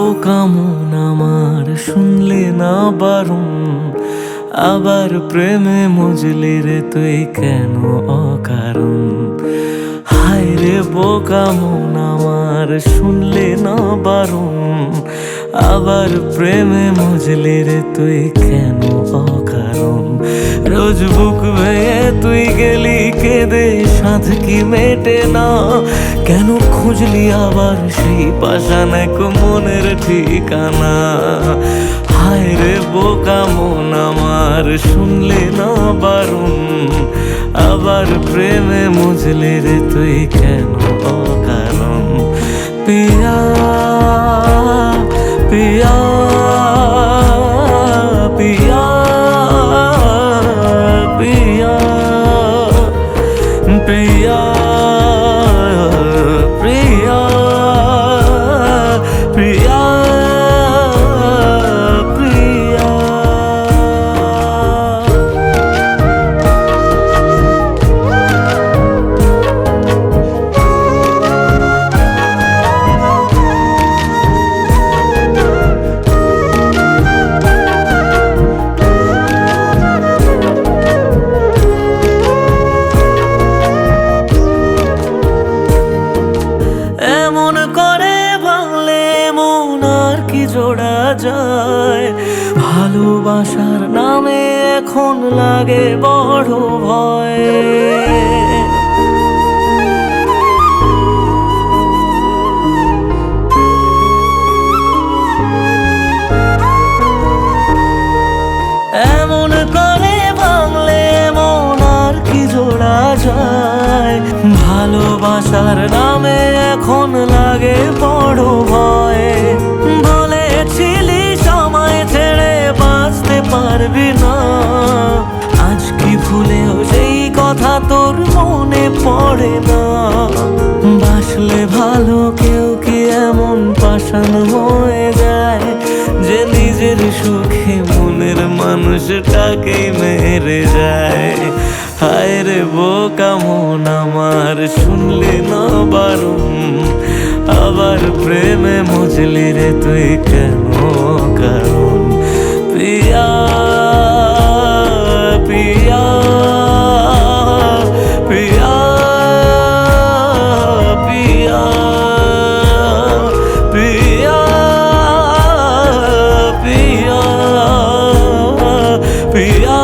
বোকা মন আমার শুনলে না বারণ, আবার প্রেমে মজলি রে তুই কেন অকারণ। হায় রে বোকা মন আমার শুনলে না বারণ, আবার প্রেমে মজলি রে তুই কেন অকারণ। রোজ বুক ভেঙে তুই গেলি কেঁদে সাধ কি মেটে না, কেন খুঁজলি আবার সেই পাষাণ এক মনের ঠিকানা। হায় রে বোকা মন আমার শুনলে না বারণ, আবার প্রেমে মজলি রে তুই কেন অকারণ। পিয়া পিয়া পিয়া পিয়া পিয়া প্রিয়া প্রিয়া প্রিয়া। এমন করে ভাঙলে মন আর কি জোড়া যায়, ভালোবাসার নামে এখন লাগে বড় ভয়। এমন করে ভাঙলে মন আর কি জোড়া যায়, ভালোবাসার নামে এখন লাগে বড় ভয়। বলেছিলি সময় ছেড়ে বাঁচতে পারবি না, আজ কি ভুলেও সেই কথা তোর মনে পড়ে না। বাসলে ভালো কেউ কি এমন পাষাণ হয়ে যায়, যে নিজের সুখে মনের মানুষটাকেই মেরে যায়। হায় রে বোকা মন আমার শুনলে না বারণ, আবার প্রেমে মজলি রে তুই কেন কারণ। পিয়া পিয়া পিয়া পিয়া পিয়া পিয়া পিয়া পিয়া।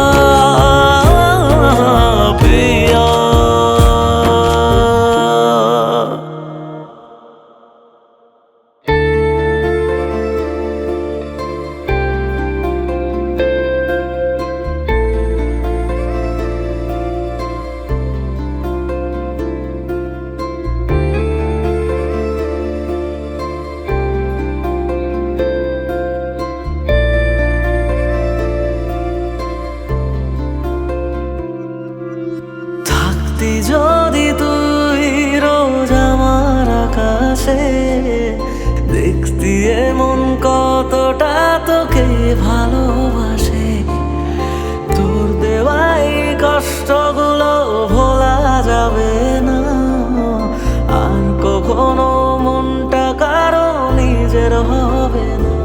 যদি তুই রোজ আমার আকাশে দেখতি এমন কতটা তোকে ভালোবাসে, তোর দেওয়াই কষ্টগুলো ভোলা যাবে না, আর কখনো মনটা কারো নিজের হবে না।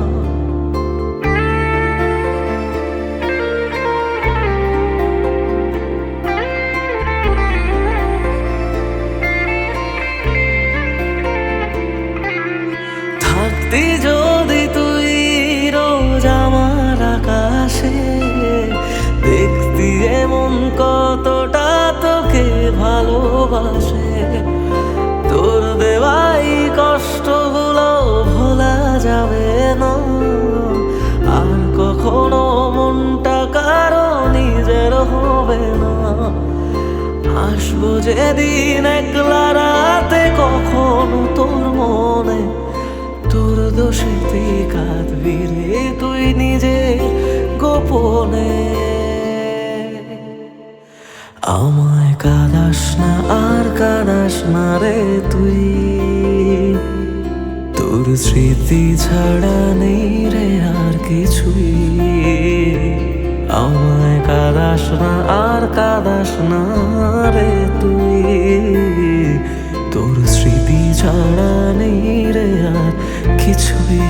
যদি তুই রোজ আমার আকাশে দেখতি এমন কতটা তোকে ভালোবাসে, তোর দেওয়াই কষ্টগুলো ভোলা যাবে না, আর কখনো মনটা কারো নিজের হবে না। আসবো যেদিন একলা রাতে কখনো তোর মনে, তোর দোষেতে কাঁদবি রে তুই নিজে গোপনে। আমায় কাঁদাস না আর কাঁদাস না রে তুই, তোর স্মৃতি ছাড়া নেই রে আর কিছুই। আমায় কাঁদাস না আর কাঁদাস না রে তুই, তোর স্মৃতি ছাড়া নেই রে আর কিছুই।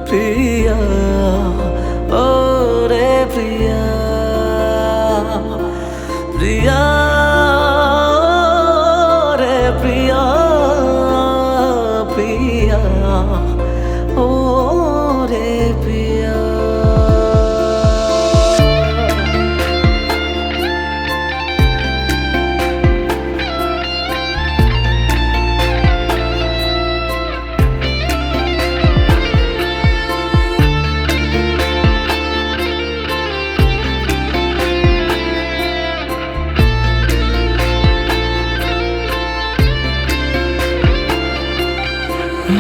প্রিয়া, ও রে প্রিয়া, প্রিয়া রে প্রিয়া, প্রিয়া ও রে প্রিয়া।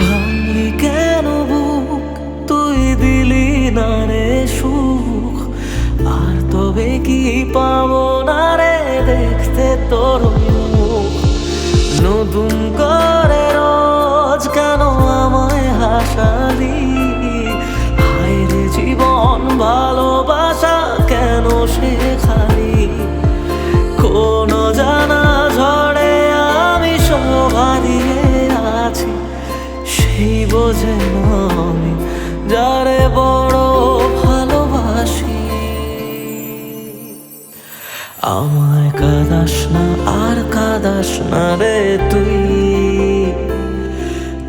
ভাঙলি কেন বুক, তুই দিলি না রে সুখ, আর তবে কি পাবো না রে দেখতে তোর মুখ। নতুন করে রোজ কেন আমায় হাসালি, হায় রে জীবন ভালোবাসা কেন শেখালি। কোন জানা ঝড়ে আমি শোভা দিয়ে আছি, সেই বোঝে না আমি যারে বড় ভালোবাসি। আমায় কাঁদাস না আর কাঁদাস না রে তুই,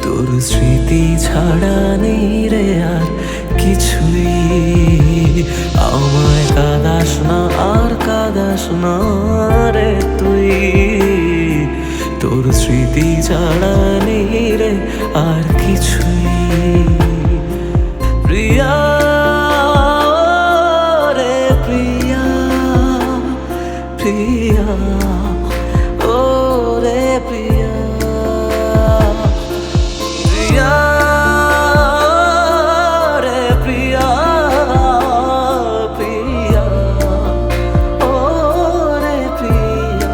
তোর স্মৃতি ছাড়া নেই রে আর কিছুই। আমায় কাঁদাস না আর কাঁদাস না রে তুই, তোর স্মৃতি ছাড়া নেই রে আর কিছুই। প্রিয়া রে প্রিয়া, প্রিয়া ও রে প্রিয়া, প্রিয়া রে প্রিয়া, প্রিয়া ও রে প্রিয়া।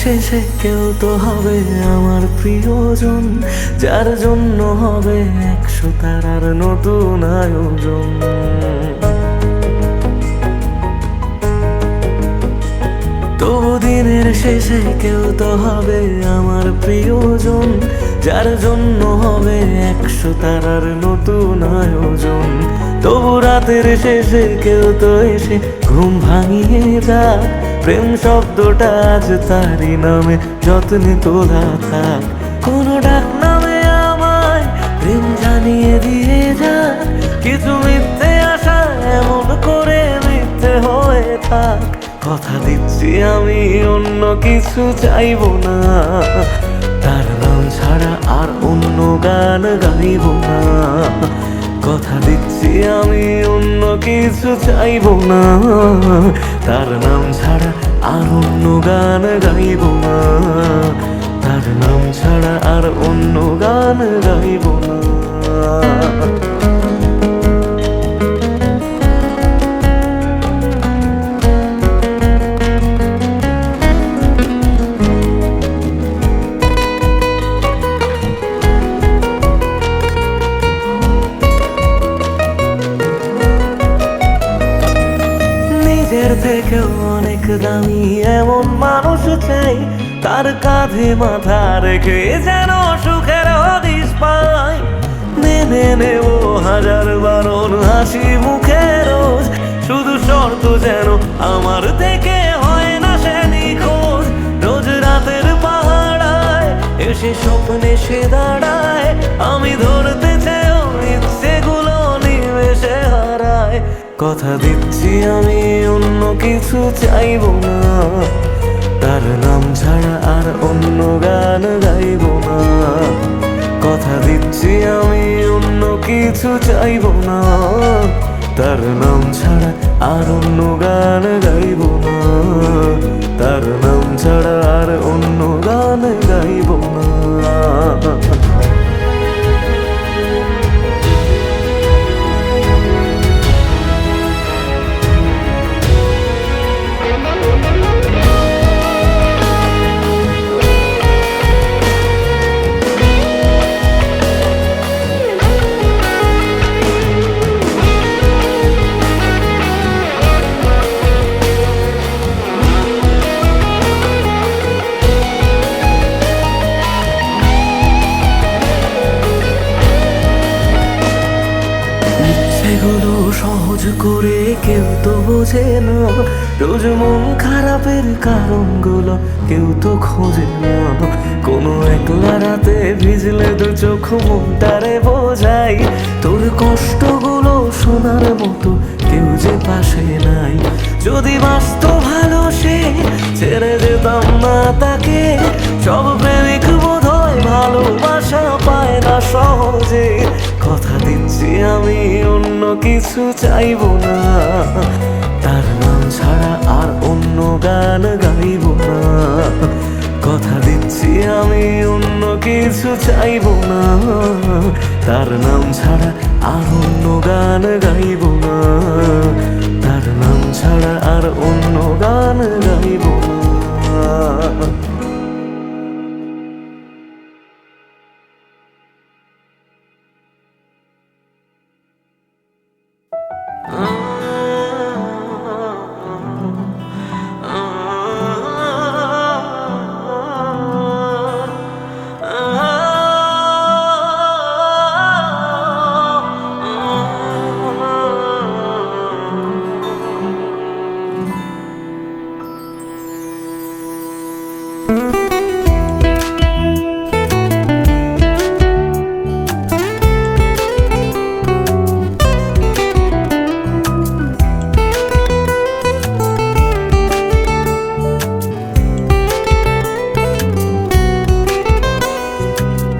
শেষে কেউ তো হবে আমার প্রিয়জন, যার জন্য হবে 100 তারার নতুন আয়োজন। তবু দিনের শেষে কেউ তো হবে আমার প্রিয়জন, যার জন্য হবে 100 তারার নতুন আয়োজন। তবু রাতের শেষে কেউ তো এসে ঘুম ভাঙিয়ে যাক, প্রেম শব্দটা আজ তারই নামে যত্নে তোলা থাক। কোনো ডাক নামে আমায় প্রেম জানিয়ে দিয়ে যাক, কিছু মিথ্যে আশা এমন করে মিথ্যে হয়ে থাক। কথা দিচ্ছি আমি অন্য কিছু চাইবো না, তার নাম ছাড়া আর অন্য গান গাইব না। কথা দিচ্ছি আমি অন্য কিছু চাইবো না, তার নাম ছাড়া আর অন্য গান গাইব না। তার নাম ছাড়া আর অন্য গান গাইব না। নিজের থেকেও অনেক দামি এমন মানুষ চাই, তার কাঁধে মাথা রেখে যেন সুখের হদিস পাই। মেনে নেব 1000 বারণ হাসি মুখে রোজ, শুধু শর্ত যেন আমার থেকে হয় না সে নিখোঁজ। রোজ রাতের পাহাড়ায় এসে স্বপ্নে সে দাঁড়ায়, আমি ধরতে চেয়েও ইচ্ছেগুলো নিমেষে হারায়। কথা দিচ্ছি আমি অন্য কিছু চাইবো না, তার নাম ছাড়া আর অন্য গান গাইব না। কথা দিচ্ছি আমি অন্য কিছু চাইবো না, তার নাম ছাড়া আর অন্য গান গাইব না। করে কেউ তো বোঝে না, রোজ মন খারাপের কারণগুলো কেউ তো খোঁজে না। কোনো একলা রাতে ভিজলে দু চোখ মনটারে বোঝাই, তোর কষ্টগুলো শোনার মতো কেউ যে পাশে নাই। যদি বাঁচত ভালো সে, ছেড়ে যেতাম না তাকে। সব প্রেমিক বোধহয় ভালোবাসা পায় না সহজে। কথা দিচ্ছি আমি অন্য কিছু চাইবো না, তার নাম ছাড়া আর অন্য গান গাইব না। কথা দিচ্ছি আমি অন্য কিছু চাইবো না, তার নাম ছাড়া আর অন্য গান গাইব না। তার নাম ছাড়া আর অন্য গান গাইব না।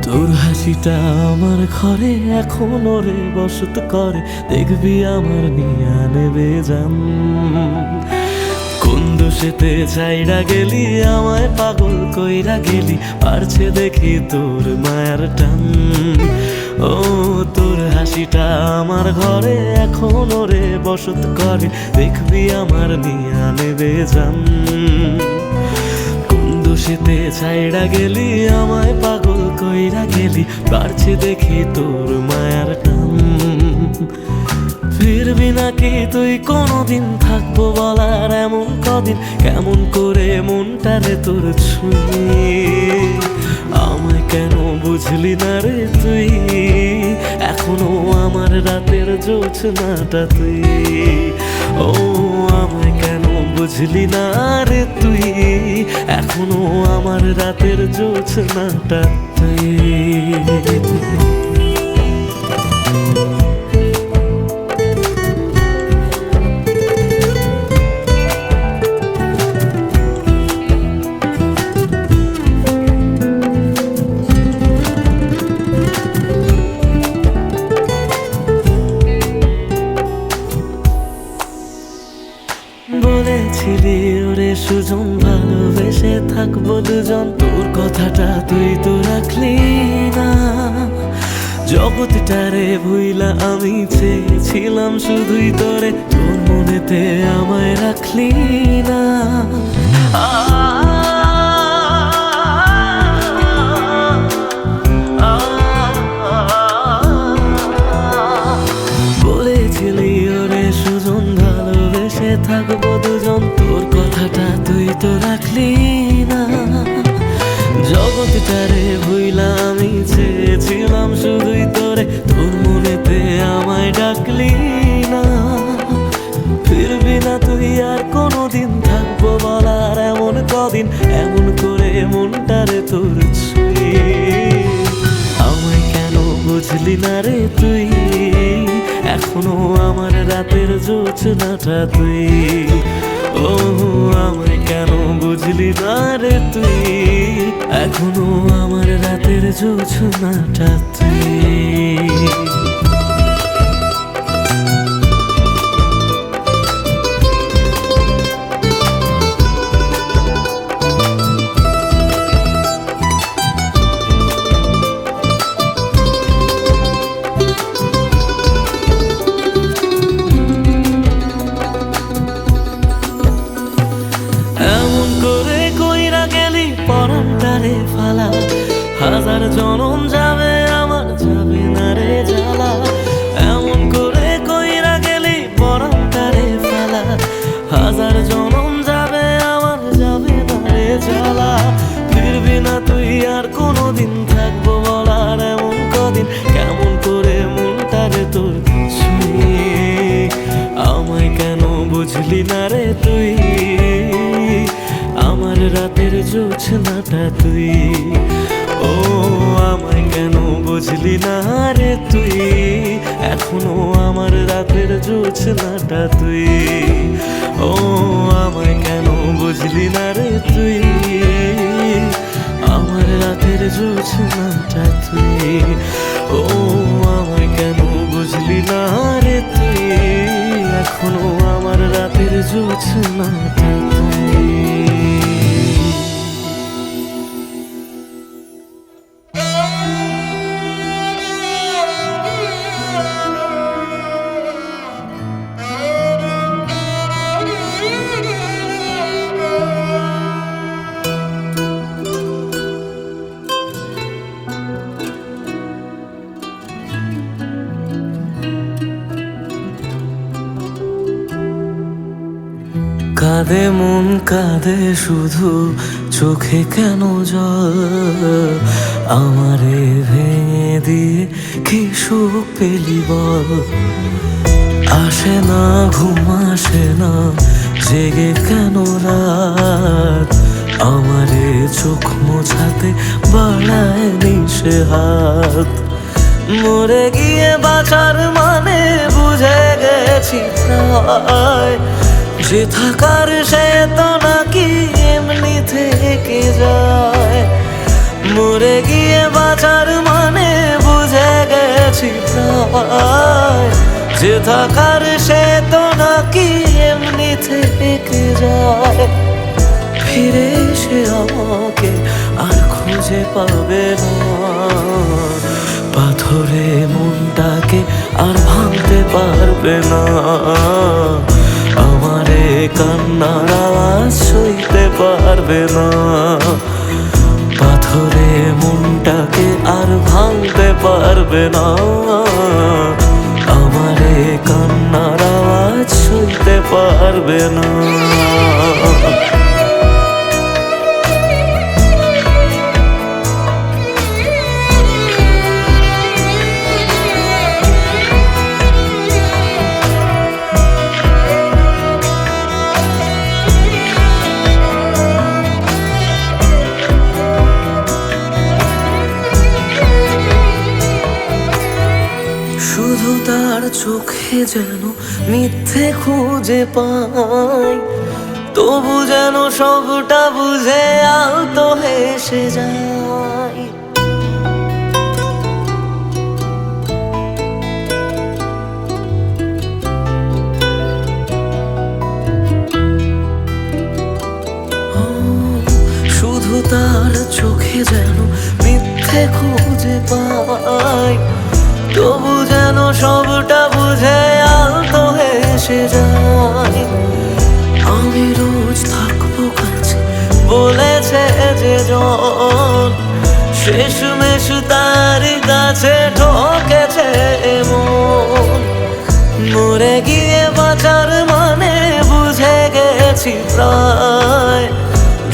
তোর হাসিটা আমার ঘরে এখনো রে বসত করে, দেখবি আমার নিয়া নেবে জান। কোন দোষেতে চাইরা গেলি আমায় পাগল কইরা গেলি, পারছে দেখি তোর মায়ার টান। ও তোর হাসিটা আমার ঘরে এখনো রে বসত করে, দেখবি আমার নিয়া নেবে জান। দোষেতে ছাইড়া গেলি আমায় পাগল কইরা গেলি, পারছে দেখি তোর মায়ার টান। ফিরবি নাকি তুই কোনদিন, থাকবো বলার এমন কদিন, কেমন করে মনটারে তোর ছুঁয়ে। আমায় কেন বুঝলি না রে তুই, এখনো আমার রাতের জোছনাটা তুই। ও আমায় কেন বুঝলি না রে তুই, এখনো আমার রাতের জোছনাটা তুই। বলেছিলি ওরে সুজন ভালোবেসে থাকবো দুজন, তোর কথাটা তুই তো রাখলি না। জগৎটারে ভুইলা আমি চেয়েছিলাম শুধুই তোরে, তোর মনেতে আমায় রাখলি না। বলেছিলি ওরে সুজন ভালোবেসে থাকবো দুজন, তোর কথাটা তুই তো রাখলি না। জগৎটারে ভুইলা আমি চেয়েছিলাম শুধুই তোরে, তোর মনেতে আমায় ডাকলি না। ফিরবি না তুই আর কোনোদিন, থাকবো বলার এমন কদিন, এমন করে মনটারে তোর ছুঁয়ে। আমায় কেন বুঝলি না রে তুই, এখনো আমার রাতের জোছনাটা তুই। ও আমায় কেন বুঝলি না রে তুই, এখনো আমার রাতের জোছনাটা তুই। পরানটারে ফালা, হাজার জনম যাবে আমার যাবে না রে জ্বালা। এমন করে কইরা গেলি পরানটারে ফালা, হাজার জনম যাবে আমার যাবে না রে জ্বালা। ফিরবি না তুই আর কোনোদিন, থাকবো বলার এমন কদিন, কেমন করে মনটারে তোর ছুঁয়ে। রাতের জোছনাটা তুই। ও আমায় কেন বুঝলি না রে তুই, এখনো আমার রাতের জোছনাটা তুই। ও আমায় কেন বুঝলি না রে তুই, আমার রাতের জোছনাটা তুই। ও আমায় কেন বুঝলি না রে তুই, এখনো আমার রাতের জোছনাটা তুই। কাঁদে মন কাঁদে শুধু, চোখে কেন জল, আমারে ভেঙে দিয়ে কি সুখ পেলি বল। আসে না ঘুম আসে না, জেগে কেন রাত, আমারে চোখ মোছাতে বাড়ায় নিশে হাত। মরে গিয়ে বাঁচার মানে বুঝে গেছি প্রায়, যে থাকার সে তো নাকি এমনি থেকে যায়। মরে গিয়ে বাঁচার মানে বুঝে গেছি প্রায়, যে থাকার সে তো নাকি এমনি থেকে যায়। ফিরে এসে আমাকে আর খুঁজে পাবে না, পাথরে মনটাকে আর ভাঙতে পারবে না। আমারে কান্নার আওয়াজ সইতে পারবে না, পাথরে মনটাকে আর ভাঙতে পারবে না। আমারে কান্নার আওয়াজ সইতে পারবে না। শুধু তার চোখে যেন মিথ্যে খুঁজে পাই, তবু যেন সবটা বুঝে আলতো হেসে যায়। শুধু তার চোখে যেন মিথ্যে খুঁজে পাই, তবু যেন সবটা বুঝে আলতো হেসে যায়। আমি রোজ থাকবো কাছে বলেছে যে জন, শেষমেশ তার কাছে ঠকেছে মন। মরে গিয়ে বাঁচার মানে বুঝে গেছি প্রায়,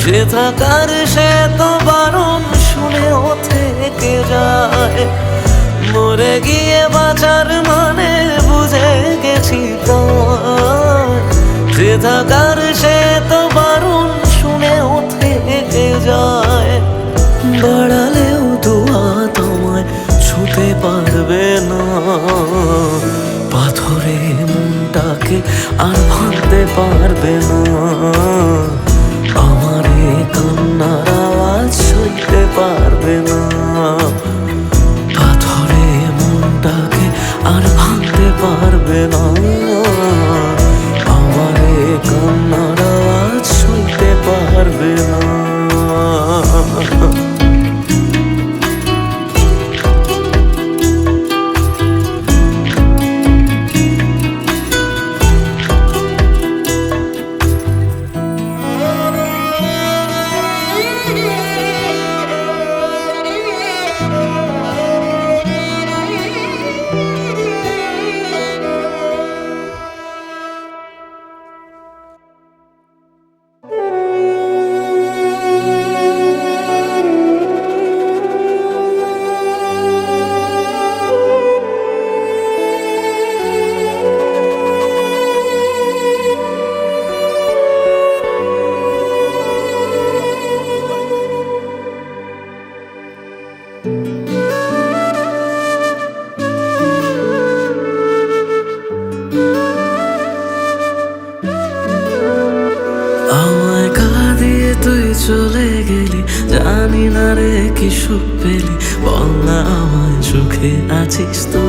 যে থাকার সে তো বারণ শুনেও থেকে যায়। মরে গিয়ে বাঁচার মানে বুঝে গেছি প্রায়, যে থাকার সে তো বারণ শুনেও থেকে যায়। বাড়ালেও দোয়া তোমায় ছুতে পারবে না, পাথরে মনটাকে আর ভাঙতে পারবে না। আমারে কান্নার আওয়াজ সইতে পারবে না, পাথরে মনটাকে আর ভাঙতে পারবে না। আমারে কান্নার আওয়াজ দিয়ে তুই চলে গেলি, জানি না রে কি সুখ পেলি, বল না আমায় সুখে আছিস তো।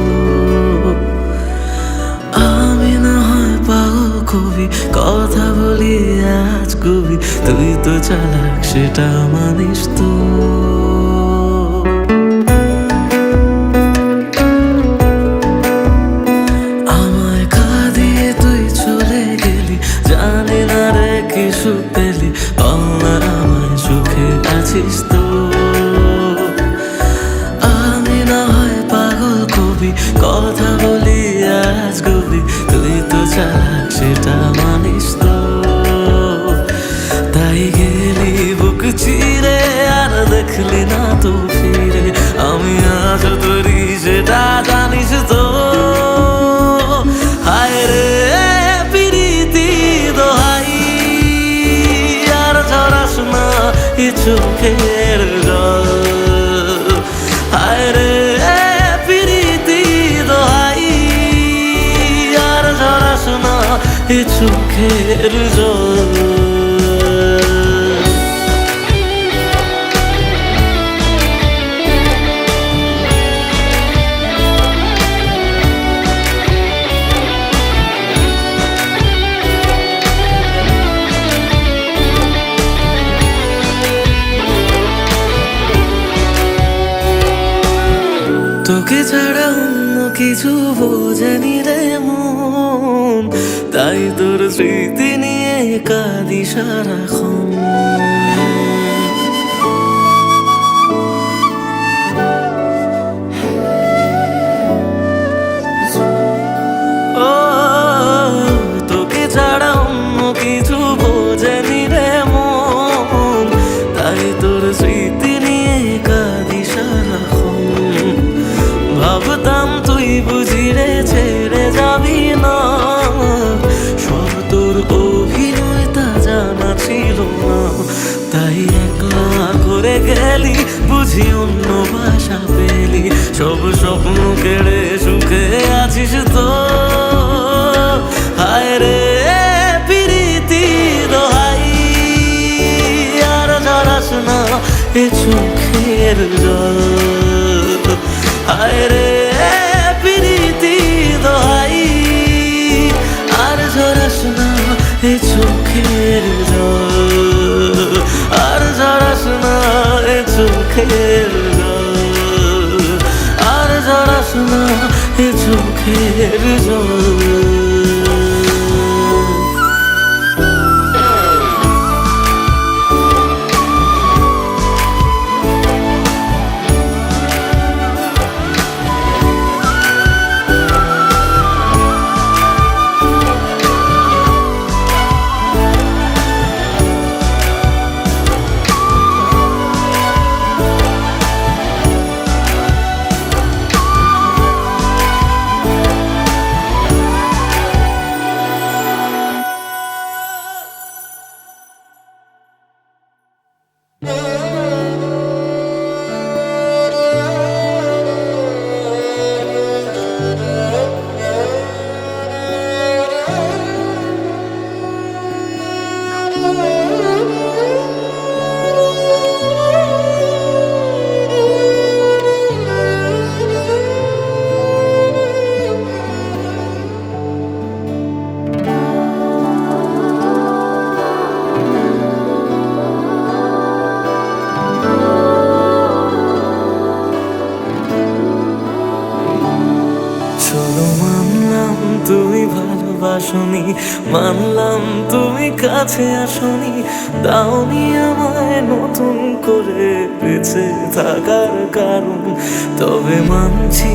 আমি না হয় পাগল কবি, কথা বলি আজ কবি, তুই তো চালাক সেটা মানিস তো। আমায় কাঁদিয়ে তুই চলে গেলি, জানি না রে কি সুখ পেলি, বল না আমায় সুখে আছিস তো। আমি না হয় পাগল কবি, কথা বলি আজ কবি, তুই তো চালাক সেটা মানিস তো। তাই গেলি বুক চিরে আর দেখলি না তো ফিরে, আমি আজ তোরি সেটা জানিস তো। হায় রে প্রীতি দোহাই, আর ঝরাস না এ চোখের জল। হায় রে প্রীতি দোহাই, আর ঝরাস না এ চোখের জল। তোকে ছাড়া অন্য কিছু বোঝেনি রে মন, তাই তোর স্মৃতি নিয়ে কাঁদি সারাক্ষণ। ও তোকে ছাড়া অন্য কিছু বোঝেনি রে মন, তাই তোর স্মৃতি নিয়ে কাঁদি সারাক্ষণ। ভাবতাম তুই বুঝি রে ছেড়ে যাবি না, সব তোর অভিনয় তা জানা ছিল না। তাই একলা করে গেলি, বুঝি অন্য ভাষা পেলি, সব স্বপ্ন কেড়ে সুখে আছিস তো। হায় রে প্রীতি দোহাই, আর ঝরাস না এ চোখের জল। হায় রে প্রীতি দোহাই, আর ঝরাস না এ চোখের জল। আর ঝরাস না এ চোখের জল, আর ঝরাস না এ চোখের জল। তুমি ভালোবাসনি, মানলাম তুমি কাছে আসনি, দাওনি আমায় নতুন করে বেঁচে থাকার কারণ। তবে মানছি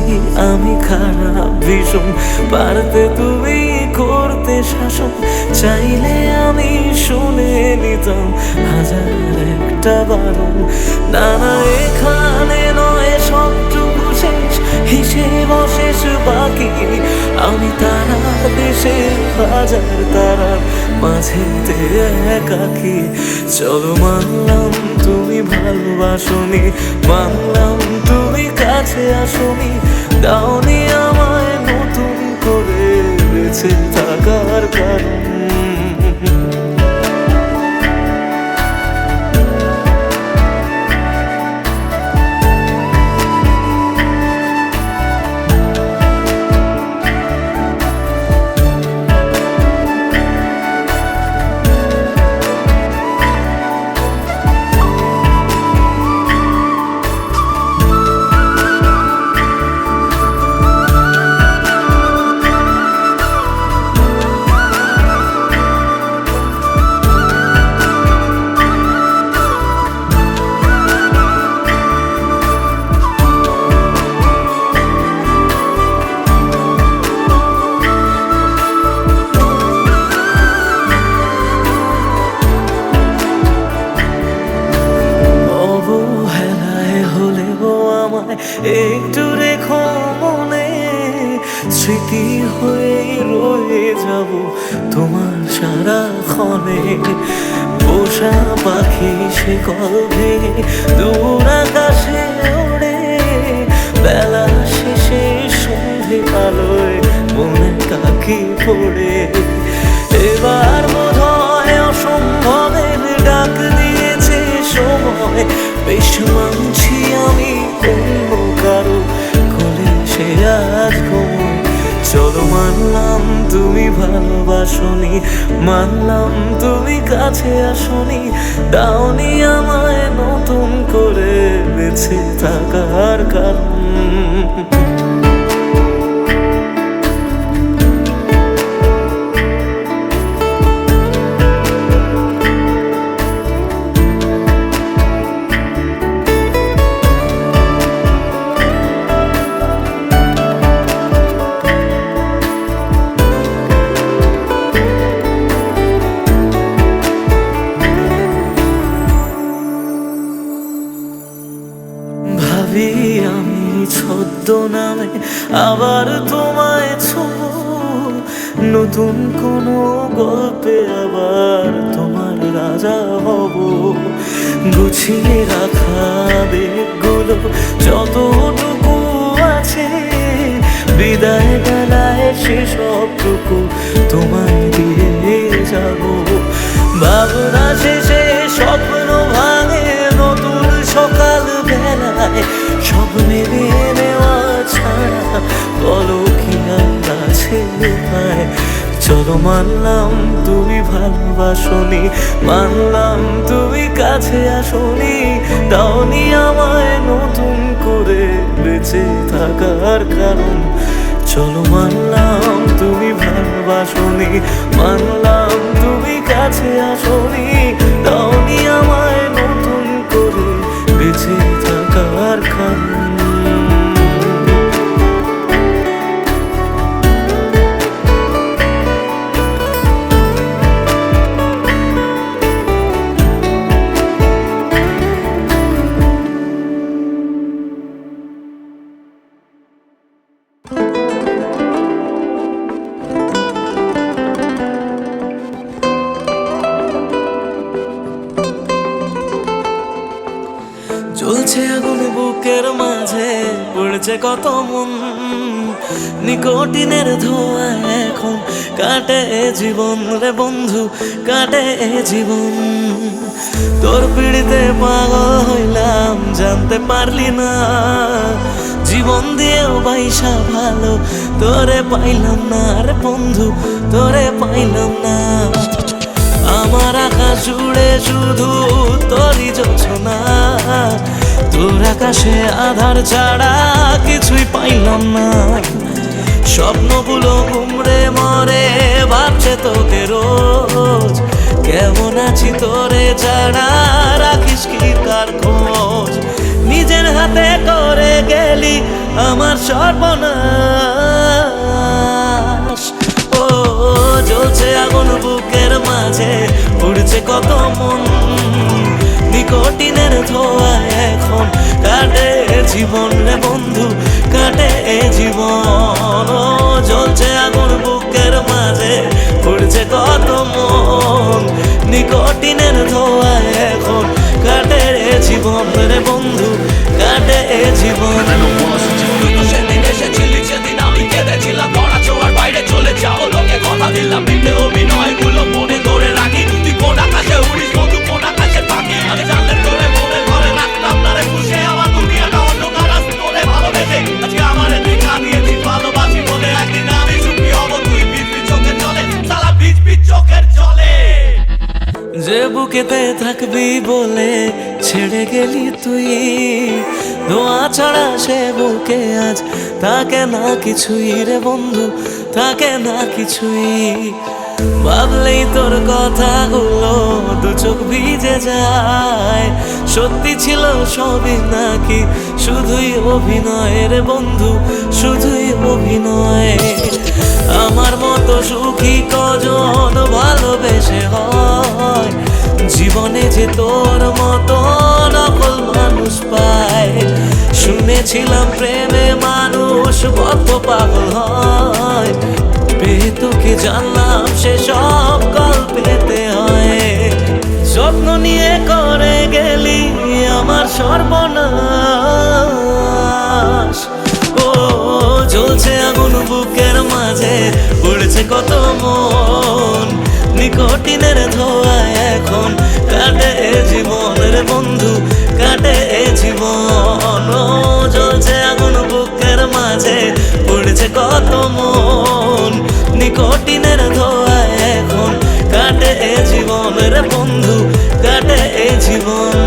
আমি খারাপ ভীষণ, পারতে তুমি করতে শাসন, চাইলে আমি শুনে নিতাম হাজার একটা বারণ। না না এখানে নয় সবটুকু শেষ, হিসেব শেষ বাকি, আমি তারা দেশে হাজার তারার মাঝেতে একাকি। চলো মানলাম তুমি ভালোবাসনি, মানলাম তুমি কাছে আসনি, দাওনি আমায় নতুন করে বেঁচে থাকার কারণ। একটু রেখো মনে, স্মৃতি হয়ে রয়ে যাব তোমার সারাক্ষণে। পোষা পাখি সে কবে দূর আকাশে ওড়ে, বেলা শেষে সন্ধে আলোয় মনে কাকি পড়ে। এবার বোধহয় অসম্ভবের ডাক দিয়েছে সময়, বেশ মানছি আমি অন্য কারো কোলে সে আজ ঘুমোয়। চলো মানলাম তুমি ভালোবাসনি, মানলাম তুমি কাছে আসনি, দাওনি আমায় নতুন করে বেঁচে থাকার কারণ। ভাবি আমি ছদ্মনামে আবার তোমায় ছোঁব, নতুন কোনো গল্পে আবার তোমার রাজা হব। গুছিয়ে রাখা বেগগুলো যতটুকু আছে, বিদায় বেলায় সেসবটুকু তোমায় দিয়ে যাব। ভাবনা শেষে স্বপ্ন ভাঙে নতুন সকাল বেলায়, সব মেনে নেওয়া ছাড়া বলো কি আর আছে উপায়। চলো মানলাম তুমি ভালোবাসনি, মানলাম তুমি কাছে আসনি, দাওনি আমায় নতুন করে বেঁচে থাকার কারণ। চলো মানলাম তুমি ভালোবাসনি, মানলাম তুমি কাছে আসনি, দাওনি আমায় নতুন করে বেঁচে থাকার কারণ। জ্বলছে আগুন বুকের মাঝে, পড়ছে কত মন, নিকোটিনের ধোঁয়া এখন কাটে জীবন রে বন্ধু, কাটে জীবন। তোর পিড়িতে পাগল হইলাম জানতে পারলি না, জীবন দিয়েও বাইসা ভালো তোরে পাইলাম না রে বন্ধু, তোরে পাইলাম না। আমার আকাশ জুড়ে শুধু তোরই যোছনা, তোর আকাশে আধার ছাড়া কিছুই পাইলাম না। স্বপ্নগুলো ঘুমড়ে মরে ভাবছে তোকে রোজ, কেমন আছি তোরে ছাড়া রাখিস কি কার খোঁজ। নিজের হাতে করে গেলি আমার সর্বনাশ। ও জ্বলছে আগুন বুকের মাঝে, উড়ছে কত মন, নিকোটিনের ধোঁয়া এখন কাটে জীবন রে বন্ধু, কাটে জীবন। ও জ্বলছে আগুন বুকের মাঝে, উড়ছে কত মন, নিকোটিনের ধোঁয়া এখন কাটে জীবন রে বন্ধু, কাটে জীবন। সেদিন এসেছিলি সেদিন আমি কেঁদেছিলাম, ধরা ছোঁয়ার বাইরে চলে যাও লোকে কথা দিলাম, মিথ্যে অভিনয়গুলো মনে ধরে রাখি। তুই কোন আকাশে উড়িস বন্ধু, কোন আকাশে থাকি, আমি জানলে তোরে মনে ঘরে রাখতাম না রে খুশি। আমার দুনিয়াটা অন্ধকার আজ তোরে ভালোবেসে, আজকে আমার দেখা দিয়েছিস ভালোবাসি বলে। একদিন আমি সুখী হব তুই ভিজবি চোখের জলে, সারা ভিজবি চোখের জলে। যে বুকেতে থাকবি বলে ছেড়ে গেলি তুই, ধোঁয়া ছাড়া সে বুকে আজ থাকে না কিছুই রে বন্ধু, থাকে না কিছুই। ভাবলেই তোর কথাগুলো দু চোখ ভিজে যায়, সত্যি ছিল সবই নাকি শুধুই অভিনয় রে বন্ধু, শুধুই অভিনয়। আমার মতো সুখী কজন ভালোবেসে হয়, জীবনে যে তোর মতো নকল মানুষ পায়। শুনেছি ভেবেছিলাম প্রেমে মানুষ বদ্ধ পাগল হয়, পেয়ে তোকে জানলাম সেসব গল্পেতে হয়। যত্ন নিয়ে করে গেলি আমার সর্বনাশ। ও জ্বলছে আগুন বুকের মাঝে, পড়েছে কত মন, নিকোটিনের ধোঁয়ায় এখন কাটে জীবনের বন্ধু, কাটে জীবন। ও জ্বলছে আগুন বুকের মাঝে, পড়েছে কত মন, নিকোটিনের ধোঁয়ায় এখন কাটে জীবনের বন্ধু, কাটে জীবন।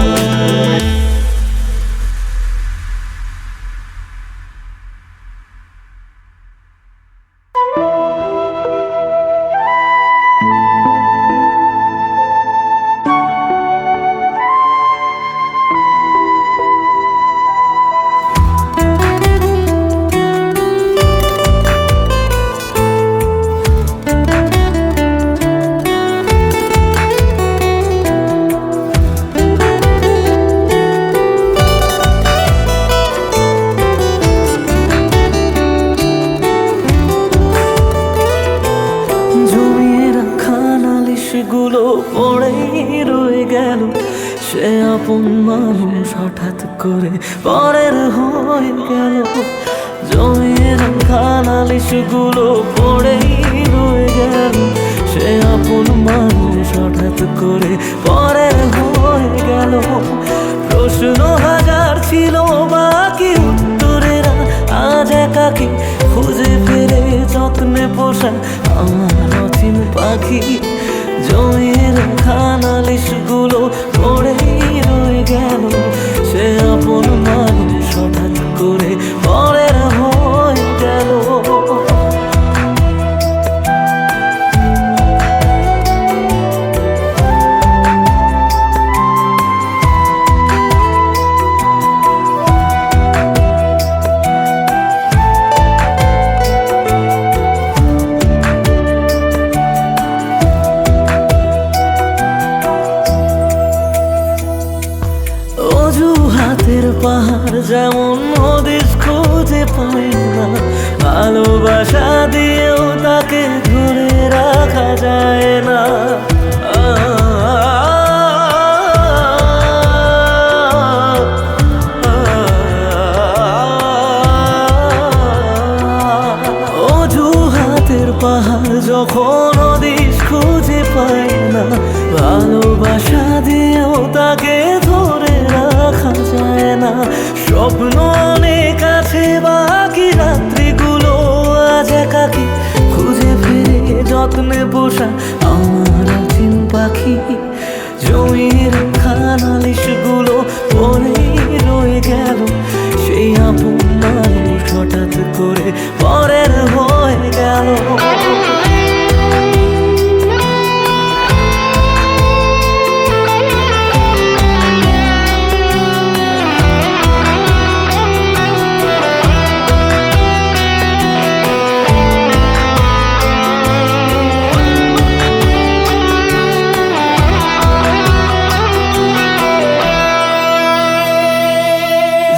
গুলো পড়েই রয়ে গেল, সে আপন মানুষ হঠাৎ করে পরের হয়ে গেল। জমিয়ে রাখা নালিশগুলো পড়েই রয়ে গেল, সে আপন মানুষ হঠাৎ করে পরের হয়ে গেল। প্রশ্ন হাজার ছিল বাকি উত্তরেরা আজ একাকি খুঁজে ফেরে যত্নে পোষা আমার অচিন পাখি। জমিয়ে রাখা নালিশগুলো পড়েই রয়ে গেল, সে আপন মানুষ হঠাৎ করে পরের হয়ে গেল। অজুহাতের পাহাড় যেমন হদিস খুঁজে পায় না, ভালোবাসা দিয়েও তাকে ধরে রাখা যায় না। অজুহাতের পাহাড় যখন হদিস খুঁজে পায় না, ভালোবাসা দিয়েও তাকে ধরে রাখা যায় না। স্বপ্ন অনেক আছে বাকি, রাত্রিগুলো আজ একাকি খুঁজে ফিরে যত্নে পোষা আমার অচিন পাখি। জমিয়ে রাখা নালিশগুলো পড়েই রয়ে গেল, সেই আপন মানুষ হঠাৎ করে পরের হয়ে গেল।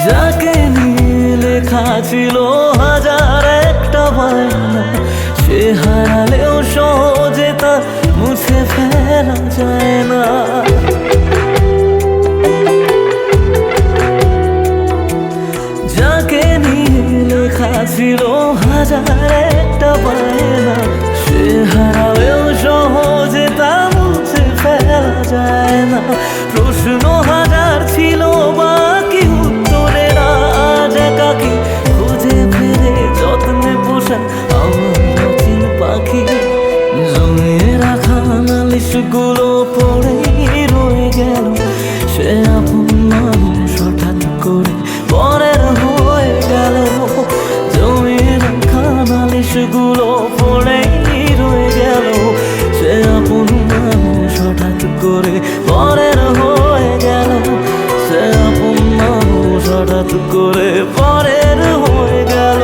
যাকে নিয়ে লেখা ছিল হাজার একটা বায়না, সে হারালেও সহজে তা মুছে ফেলা যায় না। যাকে নিয়ে লেখা ছিল হাজার একটা বায়না, সে হারালেও সহজে তা মুছে ফেলা যায় না। প্রশ্ন হাজার ছিল বাকি উত্তরেরা আজ একাকি খুঁজে ফিরে যত্নে পোষা আমার অচিন পাখি। জমিয়ে রাখা নালিশগুলো পড়েই রয়ে গেল, সে আপন মানুষ হঠাৎ করে পরের হয়ে গেল। জমিয়ে রাখা নালিশগুলো পড়েই রয়ে গেল, সে আপন মানুষ হঠাৎ করে পরের হয়ে গেল, সে আপন মানুষ হঠাৎ করে পরের হয়ে গেল।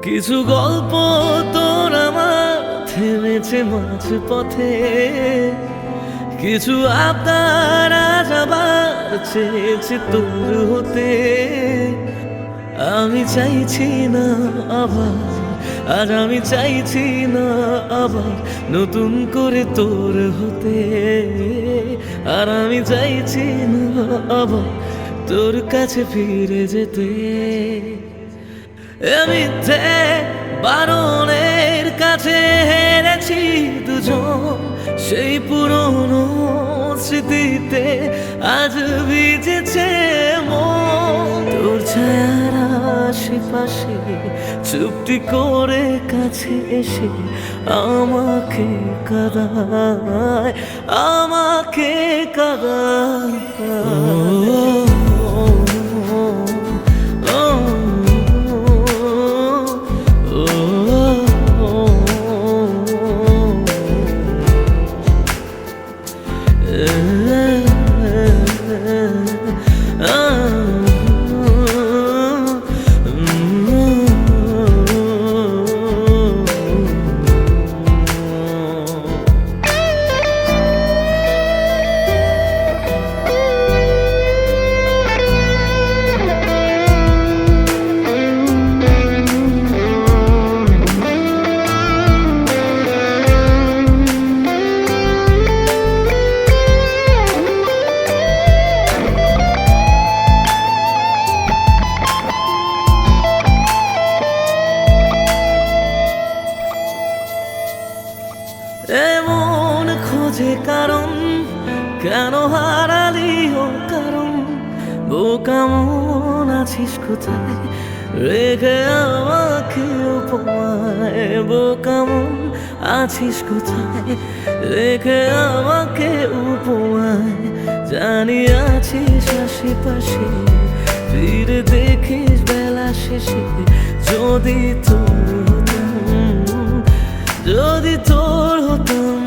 কিছু গল্প তোর আমার থেমেছে মাঝ পথে, কিছু আবদার আজ আবার চেয়েছে তোর হতে। আমি চাইছি না আবার, আজ আমি চাইছি না আবার নতুন করে তোর হতে। আর আমি চাইছি না আবার তোর কাছে ফিরে যেতে। মিথ্যে বারণের কাছে হেরেছি দুজন, সেই পুরনো স্মৃতিতে আজ ভিজেছে মন। তোর ছায়ার আশেপাশে চুপটি করে কাছে এসে আমাকে কাঁদায়, আমাকে কাঁদায়। এমন খোঁজে কারণ, কেন হারালি ও কারণ? বোকা মন আছিস কোথায় রেখে আমাকে উপমায়? বোকা মন আছিস কোথায় রেখে আমাকে উপমায়? জানি আছিস আশেপাশে, ফিরে দেখিস বেলা শেষে। যদি তোর হতাম, যদি তোর হতাম